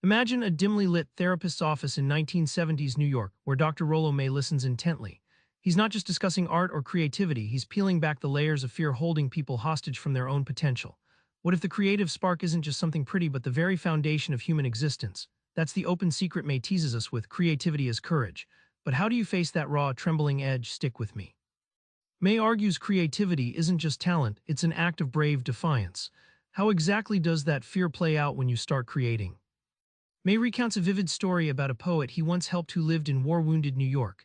Imagine a dimly lit therapist's office in 1970s New York, where Dr. Rollo May listens intently. He's not just discussing art or creativity, he's peeling back the layers of fear holding people hostage from their own potential. What if the creative spark isn't just something pretty but the very foundation of human existence? That's the open secret May teases us with: creativity as courage. But how do you face that raw, trembling edge? Stick with me. May argues creativity isn't just talent, it's an act of brave defiance. How exactly does that fear play out when you start creating? May recounts a vivid story about a poet he once helped who lived in war-wounded New York.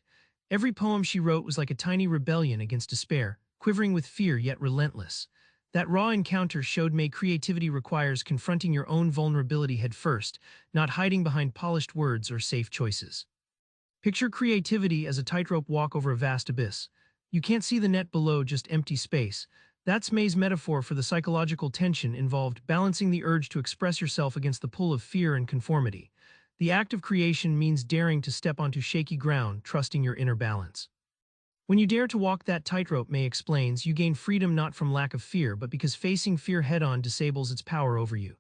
Every poem she wrote was like a tiny rebellion against despair, quivering with fear yet relentless. That raw encounter showed May creativity requires confronting your own vulnerability head first, not hiding behind polished words or safe choices. Picture creativity as a tightrope walk over a vast abyss. You can't see the net below, just empty space. That's May's metaphor for the psychological tension involved balancing the urge to express yourself against the pull of fear and conformity. The act of creation means daring to step onto shaky ground, trusting your inner balance. When you dare to walk that tightrope, May explains, you gain freedom not from lack of fear, but because facing fear head-on disables its power over you.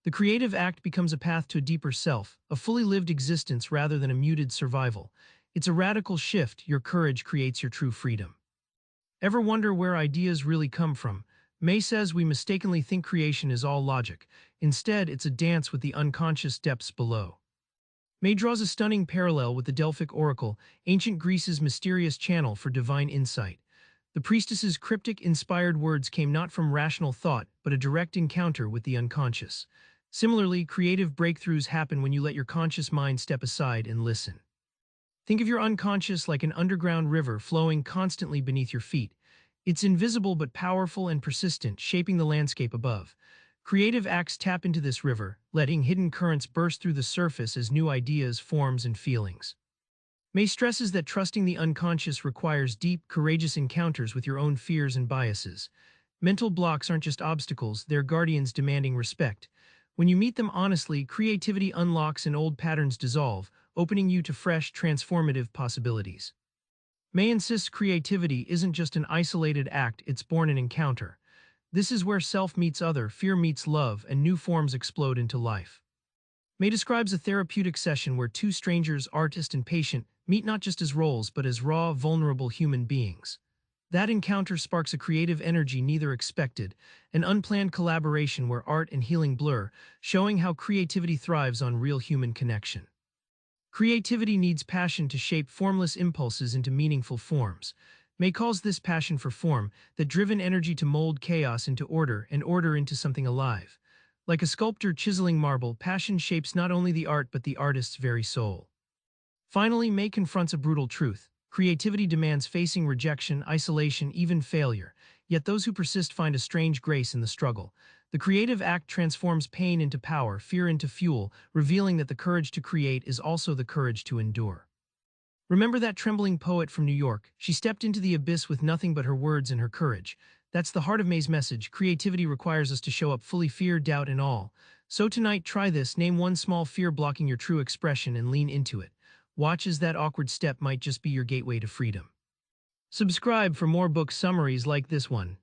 The creative act becomes a path to a deeper self, a fully lived existence rather than a muted survival. It's a radical shift. Your courage creates your true freedom. Ever wonder where ideas really come from? May says we mistakenly think creation is all logic. Instead, it's a dance with the unconscious depths below. May draws a stunning parallel with the Delphic oracle, ancient Greece's mysterious channel for divine insight. The priestess's cryptic, inspired words came not from rational thought, but a direct encounter with the unconscious. Similarly, creative breakthroughs happen when you let your conscious mind step aside and listen. Think of your unconscious like an underground river flowing constantly beneath your feet. It's invisible but powerful and persistent, shaping the landscape above. Creative acts tap into this river, letting hidden currents burst through the surface as new ideas, forms, and feelings. May stresses that trusting the unconscious requires deep, courageous encounters with your own fears and biases. Mental blocks aren't just obstacles, they're guardians demanding respect. When you meet them honestly, creativity unlocks and old patterns dissolve, opening you to fresh, transformative possibilities. May insists creativity isn't just an isolated act, it's born in encounter. This is where self meets other, fear meets love, and new forms explode into life. May describes a therapeutic session where two strangers, artist and patient, meet not just as roles but as raw, vulnerable human beings. That encounter sparks a creative energy neither expected, an unplanned collaboration where art and healing blur, showing how creativity thrives on real human connection. Creativity needs passion to shape formless impulses into meaningful forms. May calls this passion for form, that driven energy to mold chaos into order and order into something alive. Like a sculptor chiseling marble, passion shapes not only the art but the artist's very soul. Finally, May confronts a brutal truth. Creativity demands facing rejection, isolation, even failure. Yet those who persist find a strange grace in the struggle. The creative act transforms pain into power, fear into fuel, revealing that the courage to create is also the courage to endure. Remember that trembling poet from New York? She stepped into the abyss with nothing but her words and her courage. That's the heart of May's message. Creativity requires us to show up fully, fear, doubt, and all. So tonight, try this. Name one small fear blocking your true expression and lean into it. Watch as that awkward step might just be your gateway to freedom. Subscribe for more book summaries like this one.